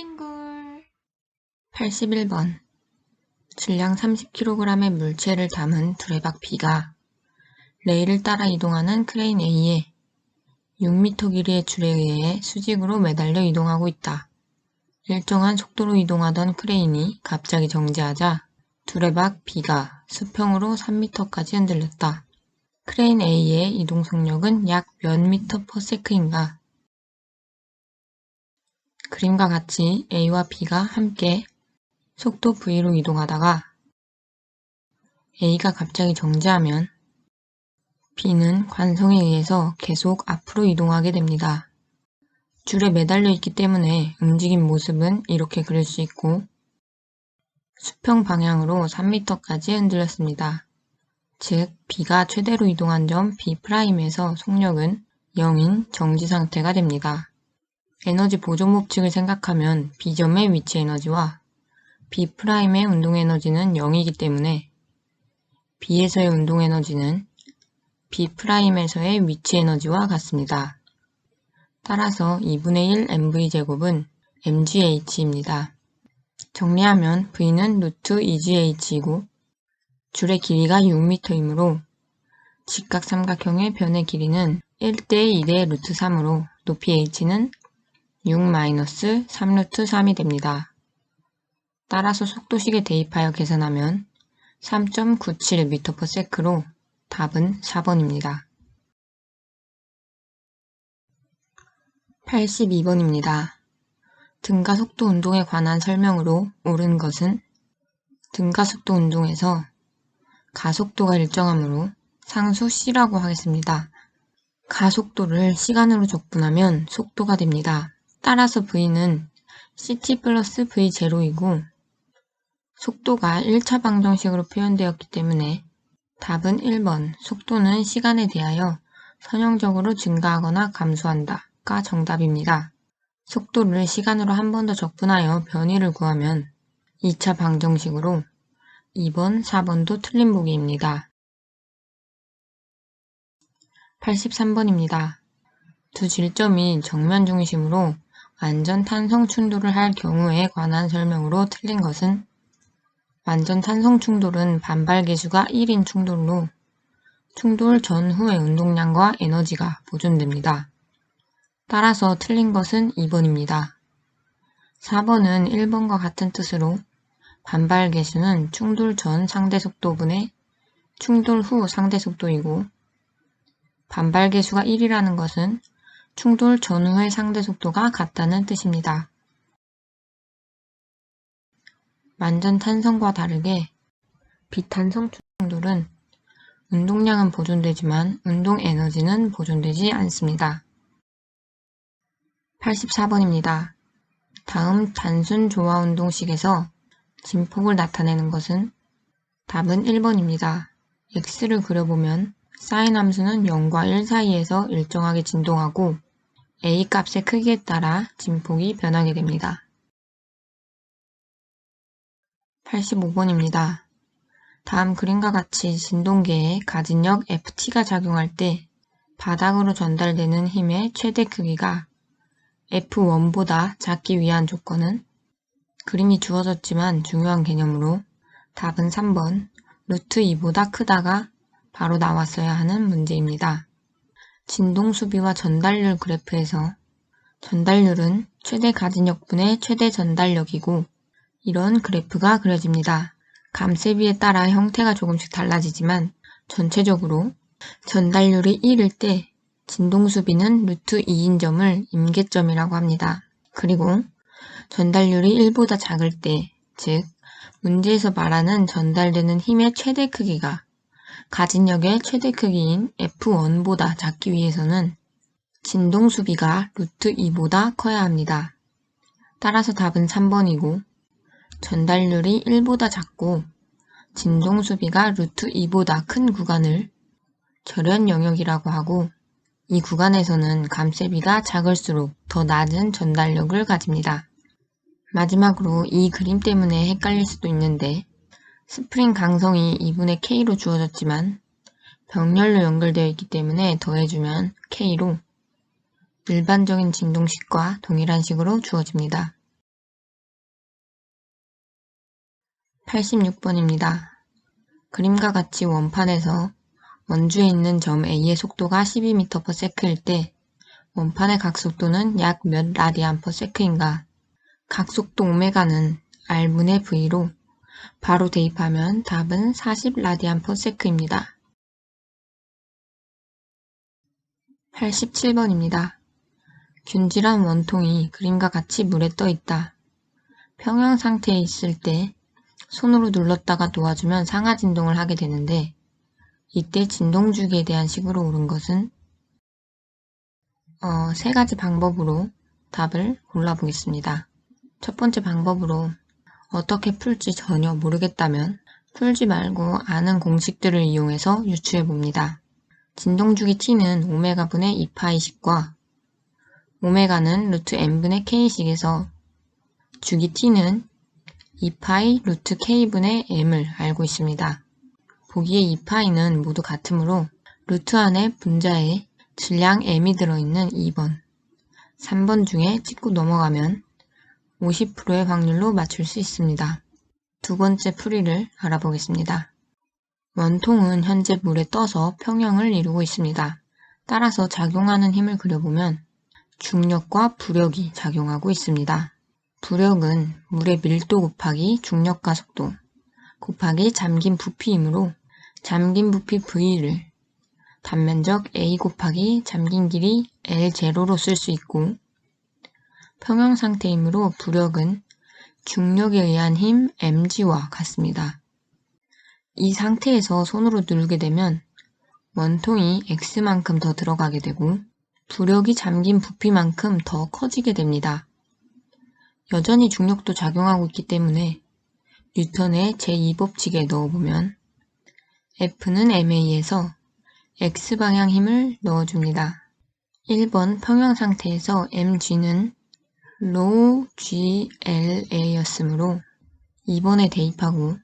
띵굴 81번 질량 30kg의 물체를 담은 두레박 B가 레일을 따라 이동하는 크레인 A에 6m 길이의 줄에 의해 수직으로 매달려 이동하고 있다. 일정한 속도로 이동하던 크레인이 갑자기 정지하자 두레박 B가 수평으로 3m까지 흔들렸다. 크레인 A의 이동 속력은 약 몇 m/s인가? 그림과 같이 A와 B가 함께 속도 V로 이동하다가 A가 갑자기 정지하면 B는 관성에 의해서 계속 앞으로 이동하게 됩니다. 줄에 매달려 있기 때문에 움직인 모습은 이렇게 그릴 수 있고 수평 방향으로 3m까지 흔들렸습니다. 즉 B가 최대로 이동한 점 B'에서 속력은 0인 정지 상태가 됩니다. 에너지 보존 법칙을 생각하면 B점의 위치 에너지와 B'의 운동 에너지는 0이기 때문에 B에서의 운동 에너지는 B'에서의 위치 에너지와 같습니다. 따라서 2분의 1 mv제곱은 mgh입니다. 정리하면 V는 루트 2gh이고 줄의 길이가 6m이므로 직각삼각형의 변의 길이는 1대 2대 루트 3으로 높이 h는 6-3 루트 3이 됩니다. 따라서 속도식에 대입하여 계산하면 3.97m/s로 답은 4번입니다. 82번입니다. 등가속도 운동에 관한 설명으로 옳은 것은 등가속도 운동에서 가속도가 일정하므로 상수 C라고 하겠습니다. 가속도를 시간으로 적분하면 속도가 됩니다. 따라서 V는 ct 플러스 V0이고 속도가 1차 방정식으로 표현되었기 때문에 답은 1번 속도는 시간에 대하여 선형적으로 증가하거나 감소한다가 정답입니다. 속도를 시간으로 한 번 더 적분하여 변위를 구하면 2차 방정식으로 2번, 4번도 틀린 보기입니다. 83번입니다. 두 질점이 정면 중심으로 완전 탄성 충돌을 할 경우에 관한 설명으로 틀린 것은 완전 탄성 충돌은 반발 계수가 1인 충돌로 충돌 전후의 운동량과 에너지가 보존됩니다. 따라서 틀린 것은 2번입니다. 4번은 1번과 같은 뜻으로 반발 계수는 충돌 전 상대 속도분의 충돌 후 상대 속도이고 반발 계수가 1이라는 것은 충돌 전후의 상대 속도가 같다는 뜻입니다. 완전 탄성과 다르게 비탄성 충돌은 운동량은 보존되지만 운동 에너지는 보존되지 않습니다. 84번입니다. 다음 단순 조화 운동식에서 진폭을 나타내는 것은 답은 1번입니다. x를 그려보면 사인 함수는 0과 1 사이에서 일정하게 진동하고 a 값의 크기에 따라 진폭이 변하게 됩니다. 85번입니다. 다음 그림과 같이 진동계에 가진력 Ft가 작용할 때 바닥으로 전달되는 힘의 최대 크기가 F1보다 작기 위한 조건은 그림이 주어졌지만 중요한 개념으로 답은 3번 루트 2보다 크다가 바로 나왔어야 하는 문제입니다. 진동 수비와 전달률 그래프에서 전달률은 최대 가진력분의 최대 전달력이고 이런 그래프가 그려집니다. 감세비에 따라 형태가 조금씩 달라지지만 전체적으로 전달률이 1일 때 진동 수비는 루트 2인 점을 임계점이라고 합니다. 그리고 전달률이 1보다 작을 때, 즉 문제에서 말하는 전달되는 힘의 최대 크기가 가진력의 최대 크기인 F1보다 작기 위해서는 진동 수비가 루트 2보다 커야 합니다. 따라서 답은 3번이고 전달률이 1보다 작고 진동 수비가 루트 2보다 큰 구간을 절연 영역이라고 하고 이 구간에서는 감세비가 작을수록 더 낮은 전달력을 가집니다. 마지막으로 이 그림 때문에 헷갈릴 수도 있는데 스프링 강성이 2분의 K로 주어졌지만 병렬로 연결되어 있기 때문에 더해주면 K로 일반적인 진동식과 동일한 식으로 주어집니다. 86번입니다. 그림과 같이 원판에서 원주에 있는 점 A의 속도가 12m/s일 때 원판의 각속도는 약 몇 라디안/s인가? 각속도 오메가는 R분의 V로 바로 대입하면 답은 40 라디안/s입니다. 87번입니다. 균질한 원통이 그림과 같이 물에 떠 있다. 평형 상태에 있을 때 손으로 눌렀다가 놓아주면 상하 진동을 하게 되는데 이때 진동주기에 대한 식으로 옳은 것은 세 가지 방법으로 답을 골라보겠습니다. 첫 번째 방법으로 어떻게 풀지 전혀 모르겠다면 풀지 말고 아는 공식들을 이용해서 유추해봅니다. 진동주기 t는 오메가분의 2파이식과 오메가는 루트 n분의 k식에서 주기 t는 2파이 루트 k분의 m을 알고 있습니다. 보기에 2파이는 모두 같으므로 루트 안에 분자에 질량 m이 들어있는 2번, 3번 중에 찍고 넘어가면 50%의 확률로 맞출 수 있습니다. 두 번째 풀이를 알아보겠습니다. 원통은 현재 물에 떠서 평형을 이루고 있습니다. 따라서 작용하는 힘을 그려보면 중력과 부력이 작용하고 있습니다. 부력은 물의 밀도 곱하기 중력과 속도 곱하기 잠긴 부피이므로 잠긴 부피 V를 단면적 A 곱하기 잠긴 길이 L0로 쓸 수 있고 평형 상태이므로 부력은 중력에 의한 힘 mg와 같습니다. 이 상태에서 손으로 누르게 되면 원통이 x만큼 더 들어가게 되고 부력이 잠긴 부피만큼 더 커지게 됩니다. 여전히 중력도 작용하고 있기 때문에 뉴턴의 제2법칙에 넣어보면 F는 ma에서 x방향 힘을 넣어줍니다. 1번 평형 상태에서 mg는 rho GLA였으므로 2번에 대입하고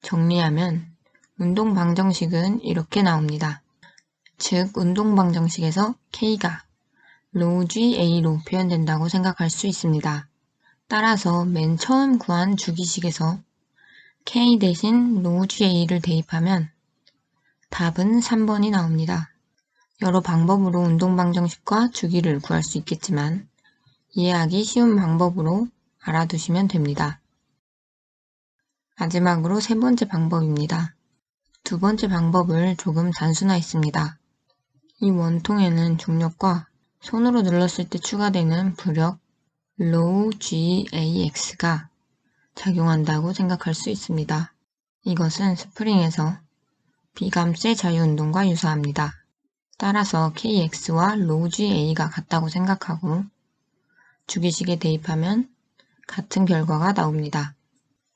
정리하면 운동방정식은 이렇게 나옵니다. 즉 운동방정식에서 K가 rho GA로 표현된다고 생각할 수 있습니다. 따라서 맨 처음 구한 주기식에서 K 대신 rho GA를 대입하면 답은 3번이 나옵니다. 여러 방법으로 운동방정식과 주기를 구할 수 있겠지만 이해하기 쉬운 방법으로 알아두시면 됩니다. 마지막으로 세 번째 방법입니다. 두 번째 방법을 조금 단순화했습니다. 이 원통에는 중력과 손으로 눌렀을 때 추가되는 부력 rho GAX가 작용한다고 생각할 수 있습니다. 이것은 스프링에서 비감쇠 자유운동과 유사합니다. 따라서 KX와 rho GA가 같다고 생각하고 주기식에 대입하면 같은 결과가 나옵니다.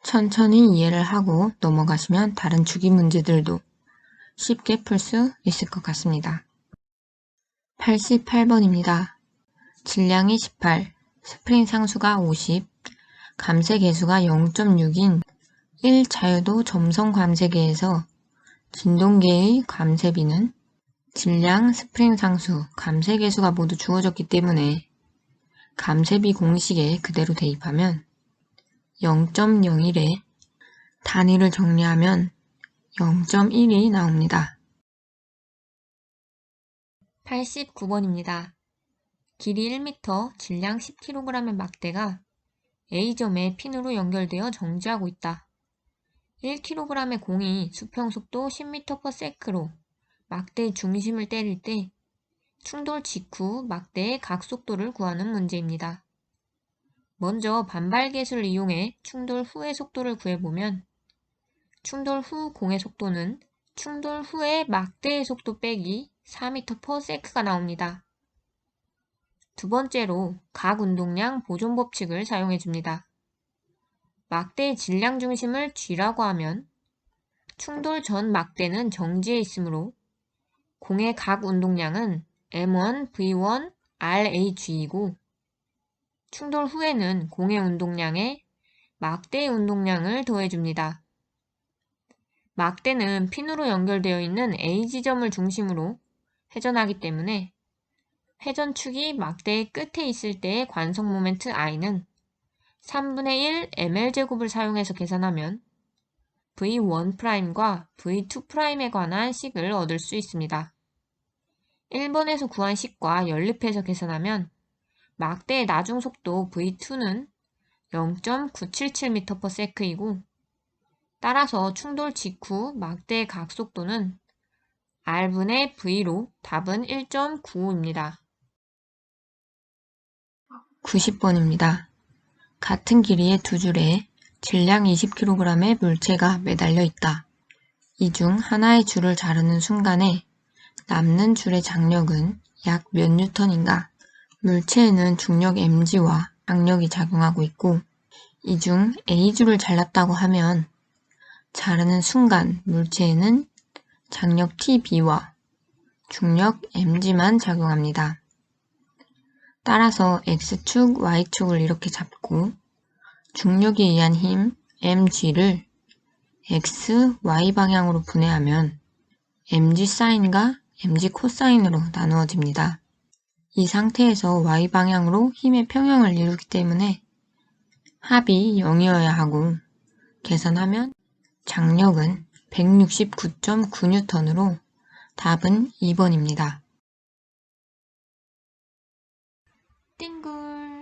천천히 이해를 하고 넘어가시면 다른 주기 문제들도 쉽게 풀 수 있을 것 같습니다. 88번입니다. 질량이 18, 스프링 상수가 50, 감쇄 계수가 0.6인 1자유도 점성 감쇄계에서 진동계의 감쇄비는 질량, 스프링 상수, 감쇄 계수가 모두 주어졌기 때문에 감쇄비 공식에 그대로 대입하면 0.01에 단위를 정리하면 0.1이 나옵니다. 89번입니다. 길이 1m, 질량 10kg의 막대가 A점에 핀으로 연결되어 정지하고 있다. 1kg의 공이 수평속도 10m/s로 막대의 중심을 때릴 때 충돌 직후 막대의 각속도를 구하는 문제입니다. 먼저 반발계수를 이용해 충돌 후의 속도를 구해보면 충돌 후 공의 속도는 충돌 후의 막대의 속도 빼기 4m/s가 나옵니다. 두 번째로 각 운동량 보존 법칙을 사용해줍니다. 막대의 질량 중심을 G라고 하면 충돌 전 막대는 정지해 있으므로 공의 각 운동량은 M1, V1, RAG이고 충돌 후에는 공의 운동량에 막대의 운동량을 더해줍니다. 막대는 핀으로 연결되어 있는 A 지점을 중심으로 회전하기 때문에 회전축이 막대의 끝에 있을 때의 관성 모멘트 I는 3분의 1 ml제곱을 사용해서 계산하면 V1'과 V2'에 관한 식을 얻을 수 있습니다. 1번에서 구한 식과 연립해서 계산하면 막대의 나중속도 V2는 0.977m/s이고 따라서 충돌 직후 막대의 각속도는 R분의 V로 답은 1.95입니다. 90번입니다. 같은 길이의 두 줄에 질량 20kg의 물체가 매달려 있다. 이 중 하나의 줄을 자르는 순간에 남는 줄의 장력은 약 몇 뉴턴인가? 물체에는 중력 mg와 장력이 작용하고 있고 이 중 A줄을 잘랐다고 하면 자르는 순간 물체에는 장력 TB와 중력 mg만 작용합니다. 따라서 X축, Y축을 이렇게 잡고 중력에 의한 힘 mg를 X, Y 방향으로 분해하면 mg 사인과 mg 코사인으로 나누어집니다. 이 상태에서 Y 방향으로 힘의 평형을 이루기 때문에 합이 0이어야 하고 계산하면 장력은 169.9N으로 답은 2번입니다. 띵글